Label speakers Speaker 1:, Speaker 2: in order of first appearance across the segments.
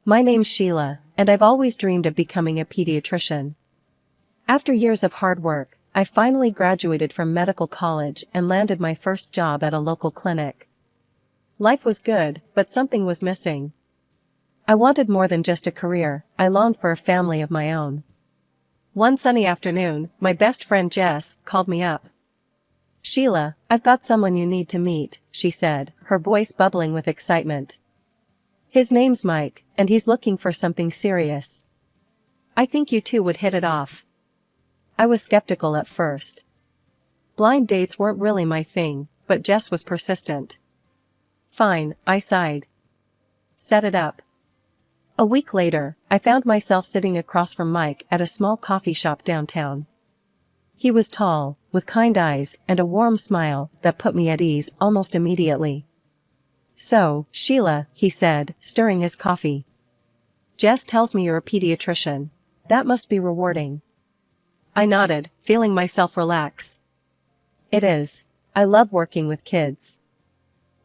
Speaker 1: My name's Sheila, and I've always dreamed of becoming a pediatrician. After years of hard work, I finally graduated from medical college and landed my first job at a local clinic. Life was good, but something was missing. I wanted more than just a career. I longed for a family of my own. One sunny afternoon, my best friend Jess called me up. "Sheila, I've got someone you need to meet," she said, her voice bubbling with excitement. "His name's Mike, and he's looking for something serious. I think you two would hit it off." I was skeptical at first. Blind dates weren't really my thing, but Jess was persistent. "Fine," I sighed. "Set it up." A week later, I found myself sitting across from Mike at a small coffee shop downtown. He was tall, with kind eyes and a warm smile that put me at ease almost immediately. "So, Sheila," he said, stirring his coffee. "Jess tells me you're a pediatrician. That must be rewarding." I nodded, feeling myself relax. "It is. I love working with kids."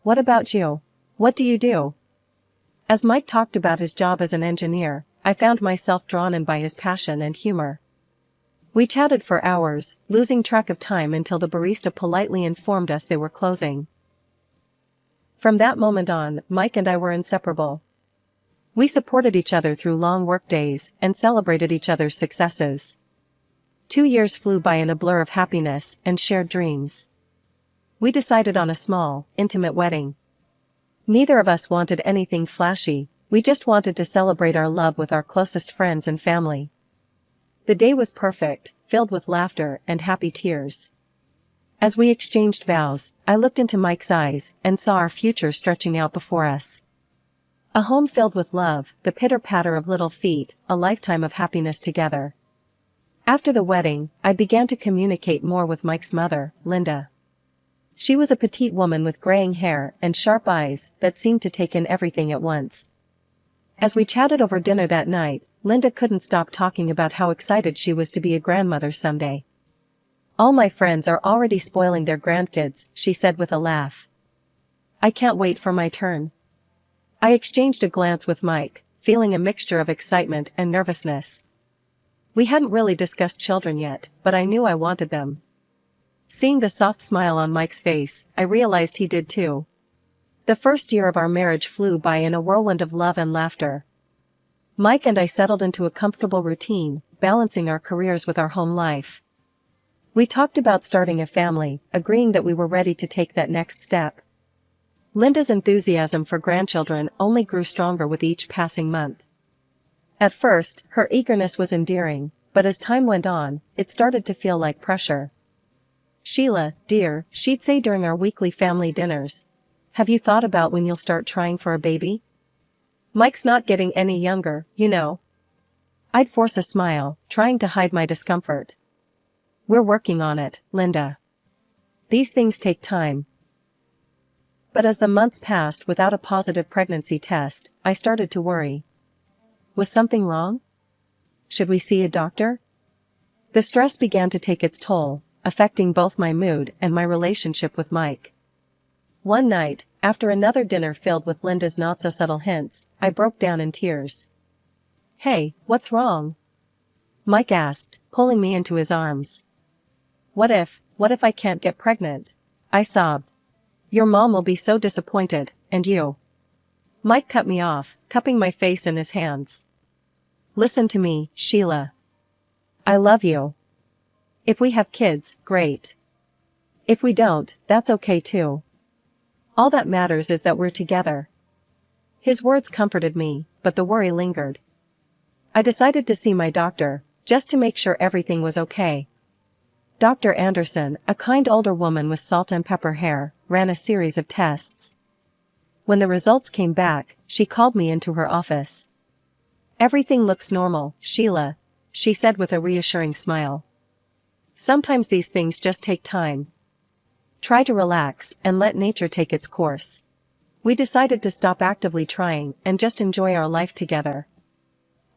Speaker 1: "What about you? What do you do?" As Mike talked about his job as an engineer, I found myself drawn in by his passion and humor. We chatted for hours, losing track of time until the barista politely informed us they were closing. From that moment on, Mike and I were inseparable. We supported each other through long work days and celebrated each other's successes. 2 years flew by in a blur of happiness and shared dreams. We decided on a small, intimate wedding. Neither of us wanted anything flashy, we just wanted to celebrate our love with our closest friends and family. The day was perfect, filled with laughter and happy tears. As we exchanged vows, I looked into Mike's eyes and saw our future stretching out before us. A home filled with love, the pitter-patter of little feet, a lifetime of happiness together. After the wedding, I began to communicate more with Mike's mother, Linda. She was a petite woman with graying hair and sharp eyes that seemed to take in everything at once. As we chatted over dinner that night, Linda couldn't stop talking about how excited she was to be a grandmother someday. "All my friends are already spoiling their grandkids," she said with a laugh. "I can't wait for my turn." I exchanged a glance with Mike, feeling a mixture of excitement and nervousness. We hadn't really discussed children yet, but I knew I wanted them. Seeing the soft smile on Mike's face, I realized he did too. The first year of our marriage flew by in a whirlwind of love and laughter. Mike and I settled into a comfortable routine, balancing our careers with our home life. We talked about starting a family, agreeing that we were ready to take that next step. Linda's enthusiasm for grandchildren only grew stronger with each passing month. At first, her eagerness was endearing, but as time went on, it started to feel like pressure. "Sheila, dear," she'd say during our weekly family dinners, "have you thought about when you'll start trying for a baby? Mike's not getting any younger, you know." I'd force a smile, trying to hide my discomfort. "We're working on it, Linda. These things take time." But as the months passed without a positive pregnancy test, I started to worry. Was something wrong? Should we see a doctor? The stress began to take its toll, affecting both my mood and my relationship with Mike. One night, after another dinner filled with Linda's not-so-subtle hints, I broke down in tears. "Hey, what's wrong?" Mike asked, pulling me into his arms. What if I can't get pregnant?" I sobbed. "Your mom will be so disappointed, and you." Mike cut me off, cupping my face in his hands. "Listen to me, Sheila. I love you. If we have kids, great. If we don't, that's okay too. All that matters is that we're together." His words comforted me, but the worry lingered. I decided to see my doctor, just to make sure everything was okay. Dr. Anderson, a kind older woman with salt and pepper hair, ran a series of tests. When the results came back, she called me into her office. "Everything looks normal, Sheila," she said with a reassuring smile. "Sometimes these things just take time. Try to relax and let nature take its course." We decided to stop actively trying and just enjoy our life together.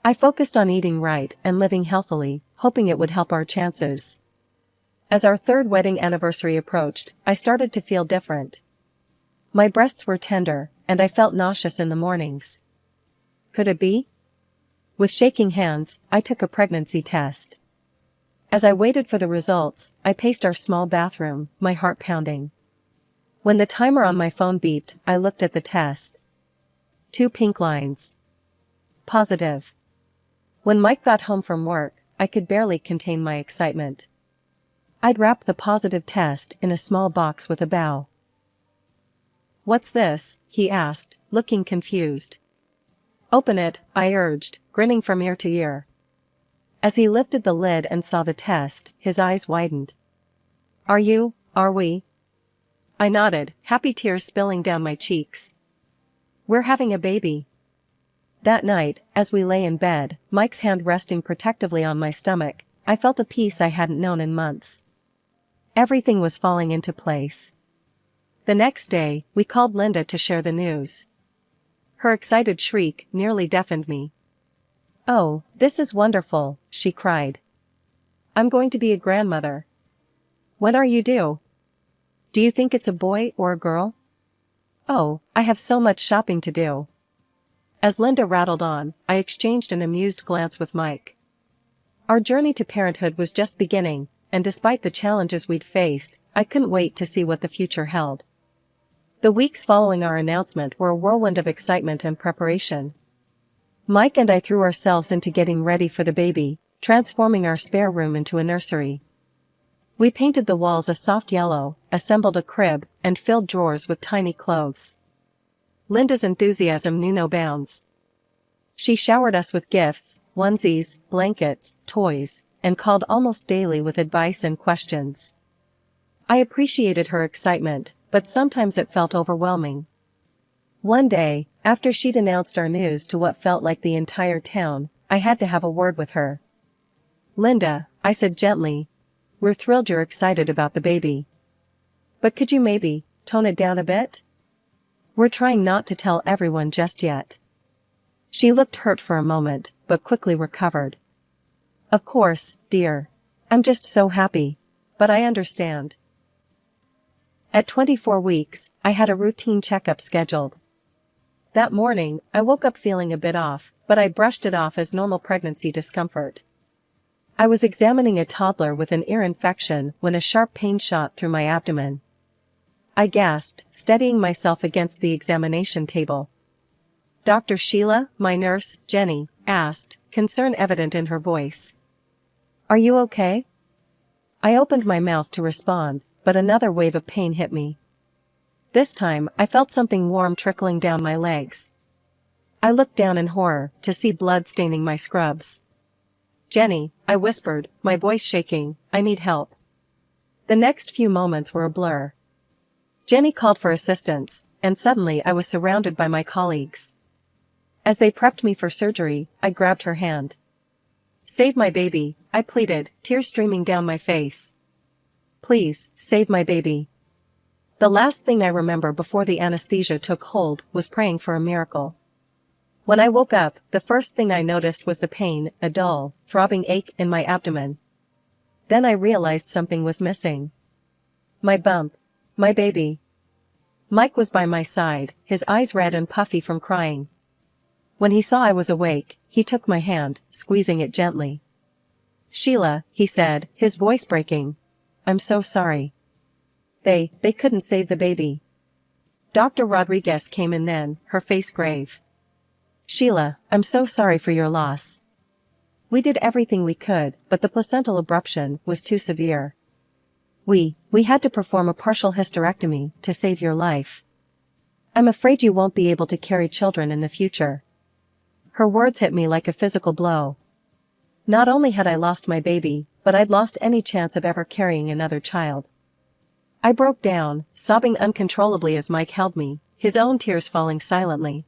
Speaker 1: I focused on eating right and living healthily, hoping it would help our chances. As our third wedding anniversary approached, I started to feel different. My breasts were tender, and I felt nauseous in the mornings. Could it be? With shaking hands, I took a pregnancy test. As I waited for the results, I paced our small bathroom, my heart pounding. When the timer on my phone beeped, I looked at the test. 2 pink lines. Positive. When Mike got home from work, I could barely contain my excitement. I'd wrapped the positive test in a small box with a bow. "What's this?" he asked, looking confused. "Open it," I urged, grinning from ear to ear. As he lifted the lid and saw the test, his eyes widened. Are we?" I nodded, happy tears spilling down my cheeks. "We're having a baby." That night, as we lay in bed, Mike's hand resting protectively on my stomach, I felt a peace I hadn't known in months. Everything was falling into place. The next day, we called Linda to share the news. Her excited shriek nearly deafened me. "Oh, this is wonderful," she cried. "I'm going to be a grandmother." "When are you due? Do you think it's a boy or a girl?" "Oh, I have so much shopping to do." As Linda rattled on, I exchanged an amused glance with Mike. Our journey to parenthood was just beginning, and despite the challenges we'd faced, I couldn't wait to see what the future held. The weeks following our announcement were a whirlwind of excitement and preparation. Mike and I threw ourselves into getting ready for the baby, transforming our spare room into a nursery. We painted the walls a soft yellow, assembled a crib, and filled drawers with tiny clothes. Linda's enthusiasm knew no bounds. She showered us with gifts, onesies, blankets, toys, and called almost daily with advice and questions. I appreciated her excitement, but sometimes it felt overwhelming. One day, after she'd announced our news to what felt like the entire town, I had to have a word with her. "Linda," I said gently, "we're thrilled you're excited about the baby. But could you maybe tone it down a bit? We're trying not to tell everyone just yet." She looked hurt for a moment, but quickly recovered. "Of course, dear. I'm just so happy. But I understand." At 24 weeks, I had a routine checkup scheduled. That morning, I woke up feeling a bit off, but I brushed it off as normal pregnancy discomfort. I was examining a toddler with an ear infection when a sharp pain shot through my abdomen. I gasped, steadying myself against the examination table. "Dr. Sheila," my nurse, Jenny, asked, concern evident in her voice. "Are you okay?" I opened my mouth to respond, but another wave of pain hit me. This time, I felt something warm trickling down my legs. I looked down in horror, to see blood staining my scrubs. "Jenny," I whispered, my voice shaking, "I need help." The next few moments were a blur. Jenny called for assistance, and suddenly I was surrounded by my colleagues. As they prepped me for surgery, I grabbed her hand. "Save my baby," I pleaded, tears streaming down my face. "Please, save my baby." The last thing I remember before the anesthesia took hold was praying for a miracle. When I woke up, the first thing I noticed was the pain, a dull, throbbing ache in my abdomen. Then I realized something was missing. My bump. My baby. Mike was by my side, his eyes red and puffy from crying. When he saw I was awake, he took my hand, squeezing it gently. "Sheila," he said, his voice breaking. "I'm so sorry. They couldn't save the baby." Dr. Rodriguez came in then, her face grave. "Sheila, I'm so sorry for your loss. We did everything we could, but the placental abruption was too severe. We had to perform a partial hysterectomy to save your life. I'm afraid you won't be able to carry children in the future." Her words hit me like a physical blow. Not only had I lost my baby, but I'd lost any chance of ever carrying another child. I broke down, sobbing uncontrollably as Mike held me, his own tears falling silently.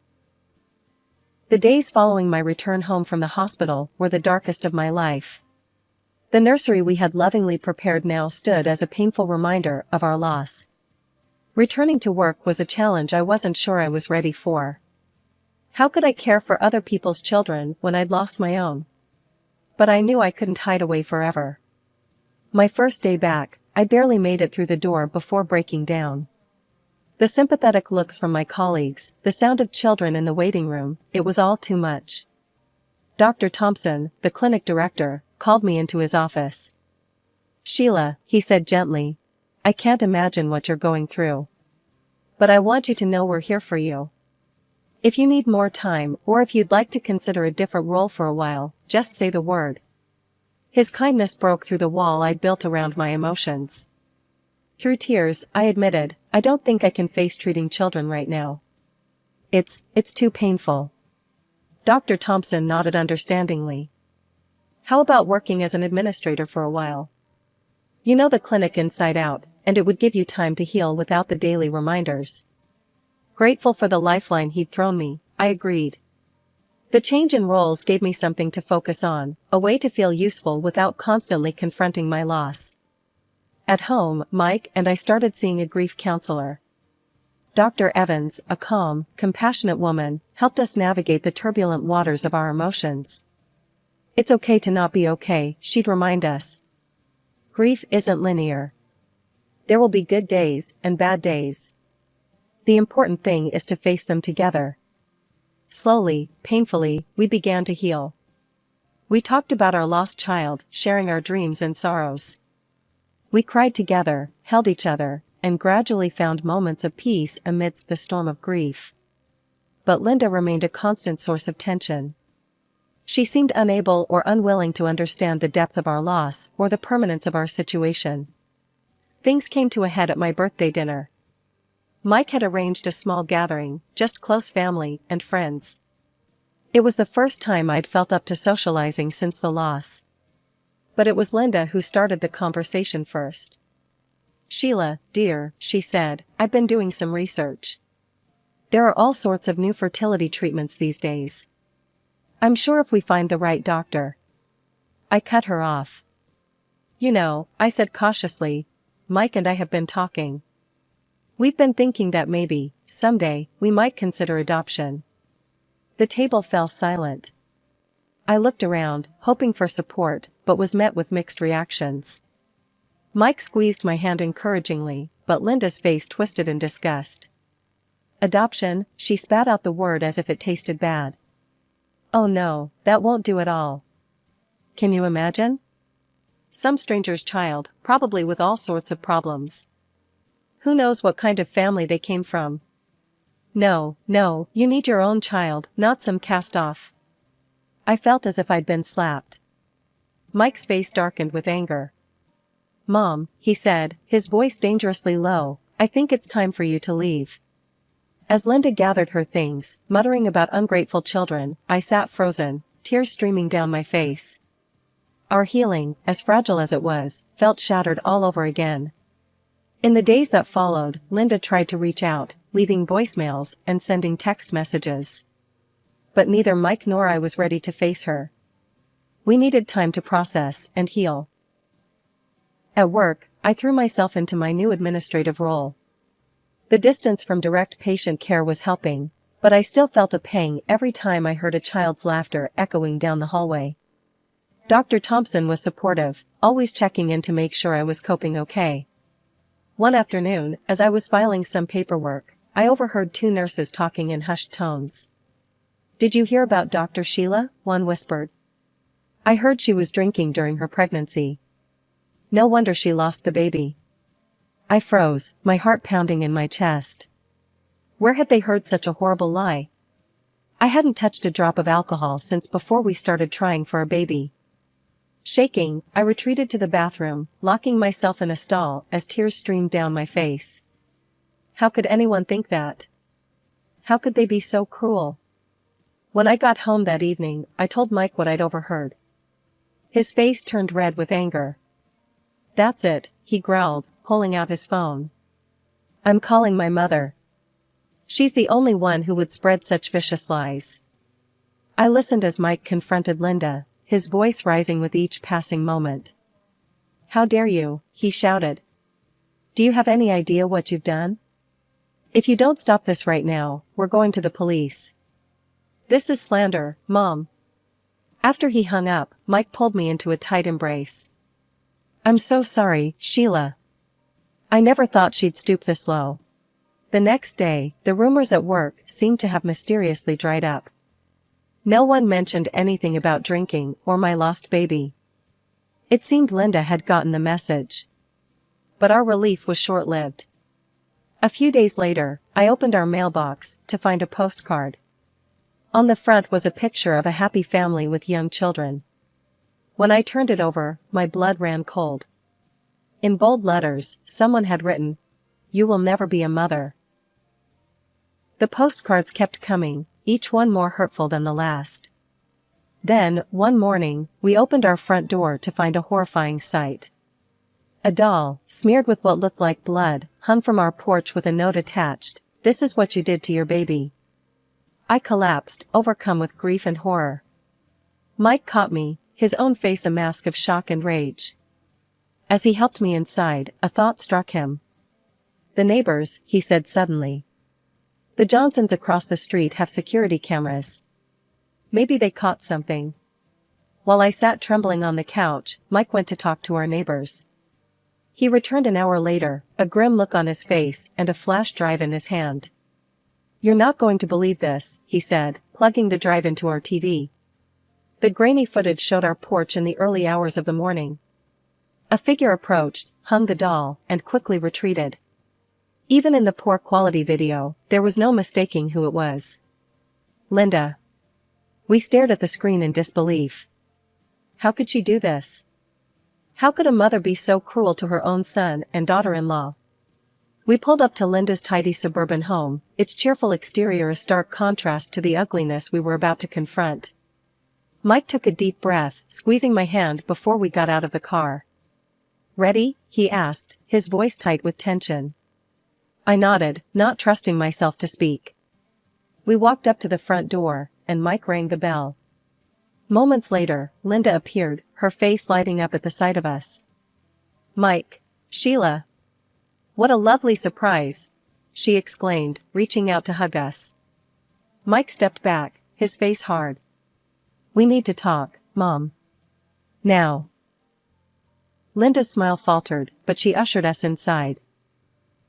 Speaker 1: The days following my return home from the hospital were the darkest of my life. The nursery we had lovingly prepared now stood as a painful reminder of our loss. Returning to work was a challenge I wasn't sure I was ready for. How could I care for other people's children when I'd lost my own? But I knew I couldn't hide away forever. My first day back, I barely made it through the door before breaking down. The sympathetic looks from my colleagues, the sound of children in the waiting room, it was all too much. Dr. Thompson, the clinic director, called me into his office. "Sheila," he said gently, "I can't imagine what you're going through. But I want you to know we're here for you. If you need more time or if you'd like to consider a different role for a while, just say the word." His kindness broke through the wall I'd built around my emotions. Through tears, I admitted, "I don't think I can face treating children right now. It's too painful." Dr. Thompson nodded understandingly. "How about working as an administrator for a while? You know the clinic inside out, and it would give you time to heal without the daily reminders." Grateful for the lifeline he'd thrown me, I agreed. The change in roles gave me something to focus on, a way to feel useful without constantly confronting my loss. At home, Mike and I started seeing a grief counselor. Dr. Evans, a calm, compassionate woman, helped us navigate the turbulent waters of our emotions. "It's okay to not be okay," she'd remind us. "Grief isn't linear. There will be good days and bad days. The important thing is to face them together." Slowly, painfully, we began to heal. We talked about our lost child, sharing our dreams and sorrows. We cried together, held each other, and gradually found moments of peace amidst the storm of grief. But Linda remained a constant source of tension. She seemed unable or unwilling to understand the depth of our loss or the permanence of our situation. Things came to a head at my birthday dinner. Mike had arranged a small gathering, just close family and friends. It was the first time I'd felt up to socializing since the loss. But it was Linda who started the conversation first. "Sheila, dear," she said, "I've been doing some research. There are all sorts of new fertility treatments these days. I'm sure if we find the right doctor." I cut her off. "You know," I said cautiously, "Mike and I have been talking. We've been thinking that maybe, someday, we might consider adoption." The table fell silent. I looked around, hoping for support, but was met with mixed reactions. Mike squeezed my hand encouragingly, but Linda's face twisted in disgust. "Adoption," she spat out the word as if it tasted bad. "Oh no, that won't do at all. Can you imagine? Some stranger's child, probably with all sorts of problems. Who knows what kind of family they came from? No, you need your own child, not some cast-off." I felt as if I'd been slapped. Mike's face darkened with anger. "Mom," he said, his voice dangerously low, "I think it's time for you to leave." As Linda gathered her things, muttering about ungrateful children, I sat frozen, tears streaming down my face. Our healing, as fragile as it was, felt shattered all over again. In the days that followed, Linda tried to reach out, leaving voicemails and sending text messages. But neither Mike nor I was ready to face her. We needed time to process and heal. At work, I threw myself into my new administrative role. The distance from direct patient care was helping, but I still felt a pang every time I heard a child's laughter echoing down the hallway. Dr. Thompson was supportive, always checking in to make sure I was coping okay. One afternoon, as I was filing some paperwork, I overheard two nurses talking in hushed tones. "Did you hear about Dr. Sheila?" one whispered. "I heard she was drinking during her pregnancy. No wonder she lost the baby." I froze, my heart pounding in my chest. Where had they heard such a horrible lie? I hadn't touched a drop of alcohol since before we started trying for a baby. Shaking, I retreated to the bathroom, locking myself in a stall as tears streamed down my face. How could anyone think that? How could they be so cruel? When I got home that evening, I told Mike what I'd overheard. His face turned red with anger. "That's it," he growled, pulling out his phone. "I'm calling my mother. She's the only one who would spread such vicious lies." I listened as Mike confronted Linda, his voice rising with each passing moment. "How dare you," he shouted. "Do you have any idea what you've done? If you don't stop this right now, we're going to the police. This is slander, Mom." After he hung up, Mike pulled me into a tight embrace. "I'm so sorry, Sheila. I never thought she'd stoop this low. The next day, the rumors at work seemed to have mysteriously dried up. No one mentioned anything about drinking or my lost baby. It seemed Linda had gotten the message. But our relief was short-lived. A few days later, I opened our mailbox to find a postcard. On the front was a picture of a happy family with young children. When I turned it over, my blood ran cold. In bold letters, someone had written, "You will never be a mother." The postcards kept coming, each one more hurtful than the last. Then, one morning, we opened our front door to find a horrifying sight. A doll, smeared with what looked like blood, hung from our porch with a note attached, "This is what you did to your baby." I collapsed, overcome with grief and horror. Mike caught me, his own face a mask of shock and rage. As he helped me inside, a thought struck him. "The neighbors," he said suddenly. "The Johnsons across the street have security cameras. Maybe they caught something." While I sat trembling on the couch, Mike went to talk to our neighbors. He returned an hour later, a grim look on his face and a flash drive in his hand. "You're not going to believe this," he said, plugging the drive into our TV. The grainy footage showed our porch in the early hours of the morning. A figure approached, hung the doll, and quickly retreated. Even in the poor quality video, there was no mistaking who it was. Linda. We stared at the screen in disbelief. How could she do this? How could a mother be so cruel to her own son and daughter-in-law? We pulled up to Linda's tidy suburban home, its cheerful exterior a stark contrast to the ugliness we were about to confront. Mike took a deep breath, squeezing my hand before we got out of the car. "Ready?" he asked, his voice tight with tension. I nodded, not trusting myself to speak. We walked up to the front door, and Mike rang the bell. Moments later, Linda appeared, her face lighting up at the sight of us. "Mike. Sheila. What a lovely surprise," she exclaimed, reaching out to hug us. Mike stepped back, his face hard. "We need to talk, Mom. Now." Linda's smile faltered, but she ushered us inside.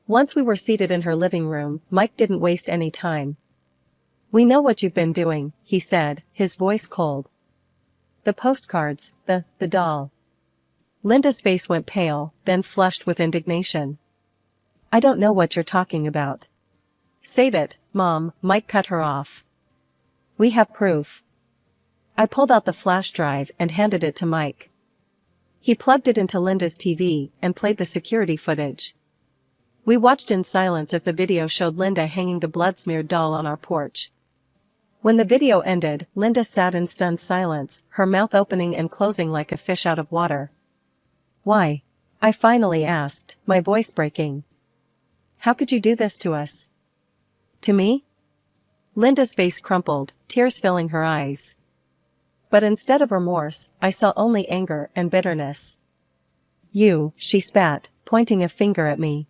Speaker 1: Once we were seated in her living room, Mike didn't waste any time. "We know what you've been doing," he said, his voice cold. "The postcards, the doll." Linda's face went pale, then flushed with indignation. "I don't know what you're talking about." "Save it, Mom," Mike cut her off. "We have proof." I pulled out the flash drive and handed it to Mike. He plugged it into Linda's TV and played the security footage. We watched in silence as the video showed Linda hanging the blood-smeared doll on our porch. When the video ended, Linda sat in stunned silence, her mouth opening and closing like a fish out of water. "Why?" I finally asked, my voice breaking. "How could you do this to us?" "To me?" Linda's face crumpled, tears filling her eyes. But instead of remorse, I saw only anger and bitterness. "You," she spat, pointing a finger at me.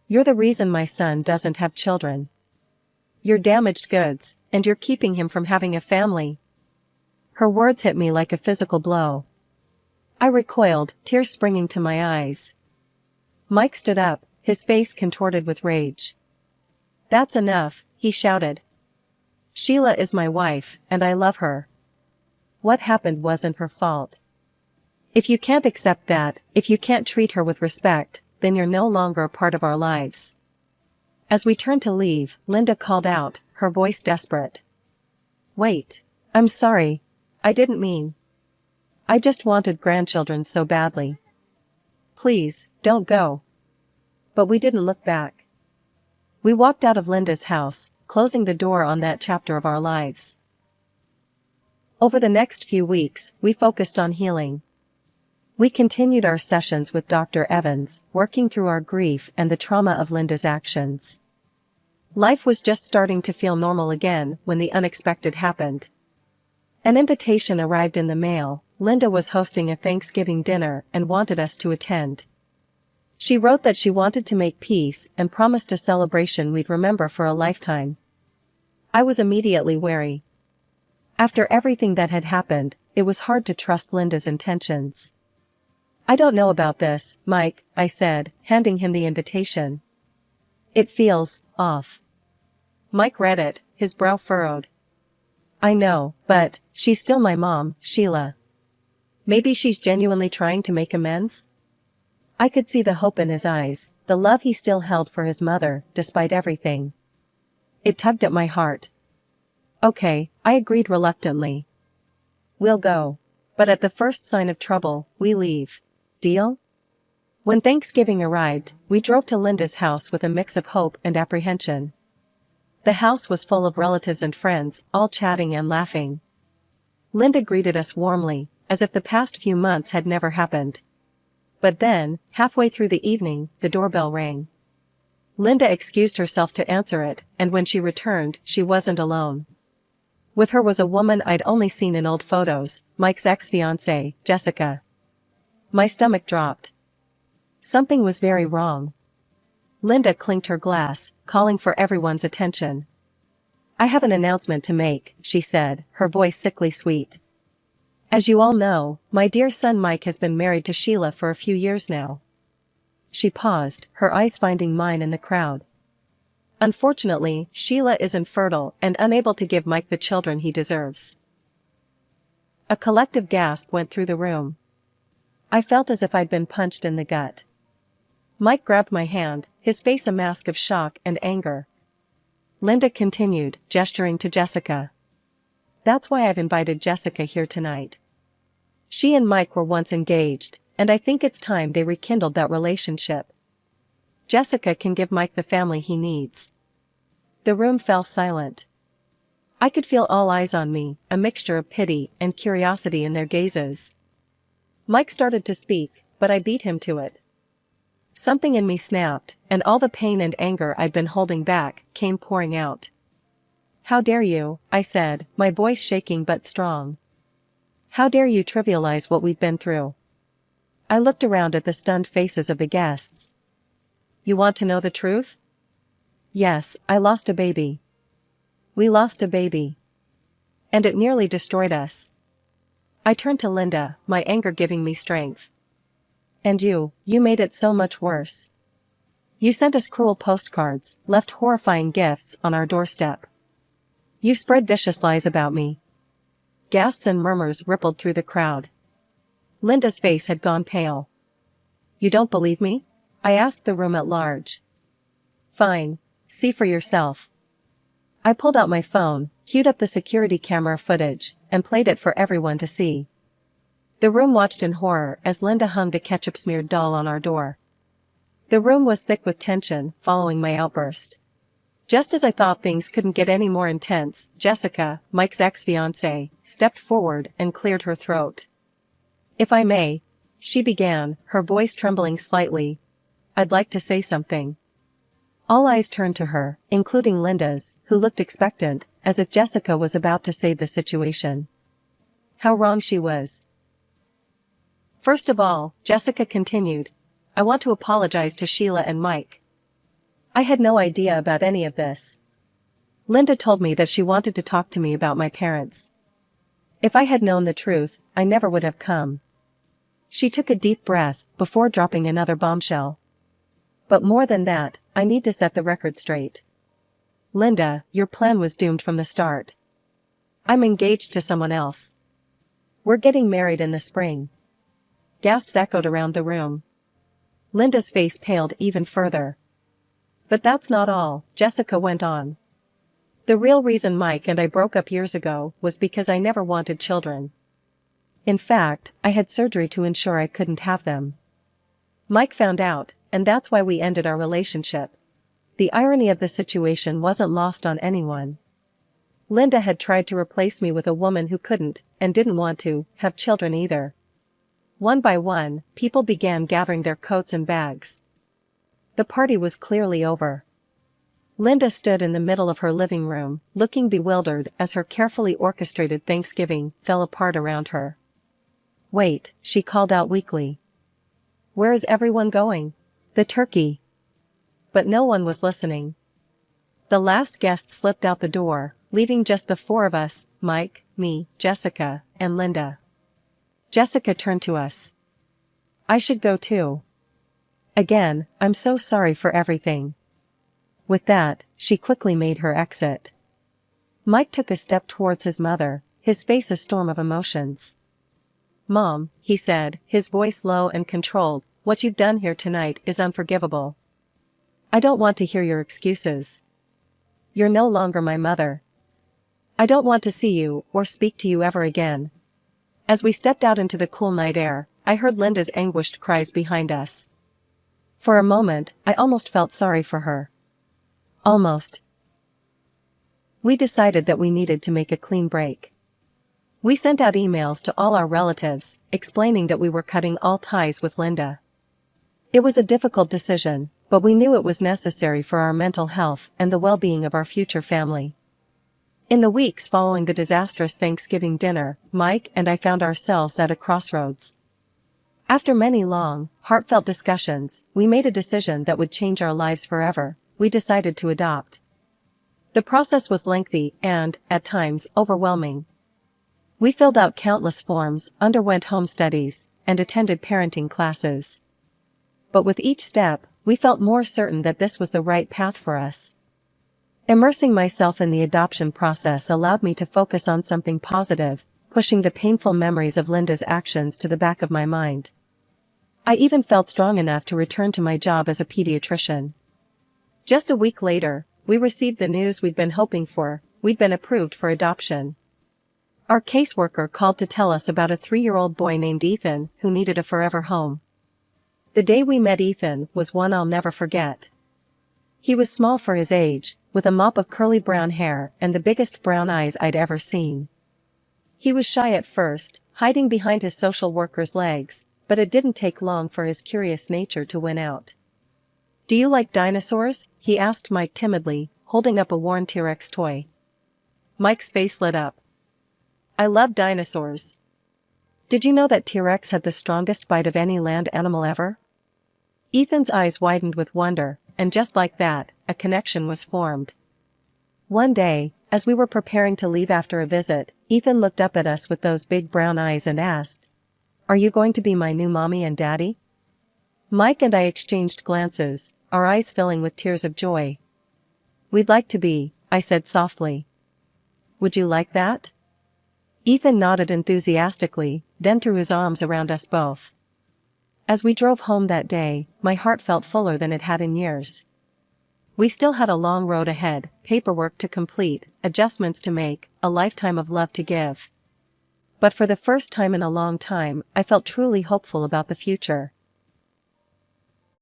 Speaker 1: "You're the reason my son doesn't have children. You're damaged goods, and you're keeping him from having a family." Her words hit me like a physical blow. I recoiled, tears springing to my eyes. Mike stood up, his face contorted with rage. "That's enough," he shouted. "Sheila is my wife, and I love her. What happened wasn't her fault. If you can't accept that, if you can't treat her with respect, then you're no longer a part of our lives." As we turned to leave, Linda called out, her voice desperate. "Wait. I'm sorry. I didn't mean. I just wanted grandchildren so badly. Please, don't go." But we didn't look back. We walked out of Linda's house, closing the door on that chapter of our lives. Over the next few weeks, we focused on healing. We continued our sessions with Dr. Evans, working through our grief and the trauma of Linda's actions. Life was just starting to feel normal again when the unexpected happened. An invitation arrived in the mail. Linda was hosting a Thanksgiving dinner and wanted us to attend. She wrote that she wanted to make peace and promised a celebration we'd remember for a lifetime. I was immediately wary. After everything that had happened, it was hard to trust Linda's intentions. "I don't know about this, Mike," I said, handing him the invitation. It feels off. Mike read it, his brow furrowed. I know, but she's still my mom, Sheila. Maybe she's genuinely trying to make amends? I could see the hope in his eyes, the love he still held for his mother, despite everything. It tugged at my heart. Okay, I agreed reluctantly. We'll go. But at the first sign of trouble, we leave. Deal? When Thanksgiving arrived, we drove to Linda's house with a mix of hope and apprehension. The house was full of relatives and friends, all chatting and laughing. Linda greeted us warmly, as if the past few months had never happened. But then, halfway through the evening, the doorbell rang. Linda excused herself to answer it, and when she returned, she wasn't alone. With her was a woman I'd only seen in old photos, Mike's ex-fiancée, Jessica. My stomach dropped. Something was very wrong. Linda clinked her glass, calling for everyone's attention. I have an announcement to make, she said, her voice sickly sweet. As you all know, my dear son Mike has been married to Sheila for a few years now. She paused, her eyes finding mine in the crowd. Unfortunately, Sheila is infertile and unable to give Mike the children he deserves. A collective gasp went through the room. I felt as if I'd been punched in the gut. Mike grabbed my hand, his face a mask of shock and anger. Linda continued, gesturing to Jessica. That's why I've invited Jessica here tonight. She and Mike were once engaged, and I think it's time they rekindled that relationship. Jessica can give Mike the family he needs. The room fell silent. I could feel all eyes on me, a mixture of pity and curiosity in their gazes. Mike started to speak, but I beat him to it. Something in me snapped, and all the pain and anger I'd been holding back came pouring out. How dare you, I said, my voice shaking but strong. How dare you trivialize what we've been through? I looked around at the stunned faces of the guests. You want to know the truth? Yes, I lost a baby. We lost a baby. And it nearly destroyed us. I turned to Linda, my anger giving me strength. And you made it so much worse. You sent us cruel postcards, left horrifying gifts on our doorstep. You spread vicious lies about me. Gasps and murmurs rippled through the crowd. Linda's face had gone pale. You don't believe me? I asked the room at large. Fine, see for yourself. I pulled out my phone, queued up the security camera footage, and played it for everyone to see. The room watched in horror as Linda hung the ketchup-smeared doll on our door. The room was thick with tension following my outburst. Just as I thought things couldn't get any more intense, Jessica, Mike's ex-fiancée, stepped forward and cleared her throat. If I may, she began, her voice trembling slightly. I'd like to say something. All eyes turned to her, including Linda's, who looked expectant, as if Jessica was about to save the situation. How wrong she was. First of all, Jessica continued, I want to apologize to Sheila and Mike. I had no idea about any of this. Linda told me that she wanted to talk to me about my parents. If I had known the truth, I never would have come. She took a deep breath before dropping another bombshell. But more than that, I need to set the record straight. Linda, your plan was doomed from the start. I'm engaged to someone else. We're getting married in the spring. Gasps echoed around the room. Linda's face paled even further. But that's not all, Jessica went on. The real reason Mike and I broke up years ago was because I never wanted children. In fact, I had surgery to ensure I couldn't have them. Mike found out, and that's why we ended our relationship. The irony of the situation wasn't lost on anyone. Linda had tried to replace me with a woman who couldn't, and didn't want to, have children either. One by one, people began gathering their coats and bags. The party was clearly over. Linda stood in the middle of her living room, looking bewildered as her carefully orchestrated Thanksgiving fell apart around her. Wait, she called out weakly. Where is everyone going? The turkey. But no one was listening. The last guest slipped out the door, leaving just the four of us, Mike, me, Jessica, and Linda. Jessica turned to us. I should go too. Again, I'm so sorry for everything. With that, she quickly made her exit. Mike took a step towards his mother, his face a storm of emotions. "Mom," he said, his voice low and controlled, "what you've done here tonight is unforgivable. I don't want to hear your excuses. You're no longer my mother. I don't want to see you or speak to you ever again." As we stepped out into the cool night air, I heard Linda's anguished cries behind us. For a moment, I almost felt sorry for her. Almost. We decided that we needed to make a clean break. We sent out emails to all our relatives, explaining that we were cutting all ties with Linda. It was a difficult decision, but we knew it was necessary for our mental health and the well-being of our future family. In the weeks following the disastrous Thanksgiving dinner, Mike and I found ourselves at a crossroads. After many long, heartfelt discussions, we made a decision that would change our lives forever. We decided to adopt. The process was lengthy and, at times, overwhelming. We filled out countless forms, underwent home studies, and attended parenting classes. But with each step, we felt more certain that this was the right path for us. Immersing myself in the adoption process allowed me to focus on something positive, pushing the painful memories of Linda's actions to the back of my mind. I even felt strong enough to return to my job as a pediatrician. Just a week later, we received the news we'd been hoping for: we'd been approved for adoption. Our caseworker called to tell us about a 3-year-old boy named Ethan who needed a forever home. The day we met Ethan was one I'll never forget. He was small for his age, with a mop of curly brown hair and the biggest brown eyes I'd ever seen. He was shy at first, hiding behind his social worker's legs, but it didn't take long for his curious nature to win out. "Do you like dinosaurs?" he asked Mike timidly, holding up a worn T-Rex toy. Mike's face lit up. "I love dinosaurs. Did you know that T-Rex had the strongest bite of any land animal ever?" Ethan's eyes widened with wonder, and just like that, a connection was formed. One day, as we were preparing to leave after a visit, Ethan looked up at us with those big brown eyes and asked, "Are you going to be my new mommy and daddy?" Mike and I exchanged glances, our eyes filling with tears of joy. "We'd like to be," I said softly. "Would you like that?" Ethan nodded enthusiastically, then threw his arms around us both. As we drove home that day, my heart felt fuller than it had in years. We still had a long road ahead, paperwork to complete, adjustments to make, a lifetime of love to give. But for the first time in a long time, I felt truly hopeful about the future.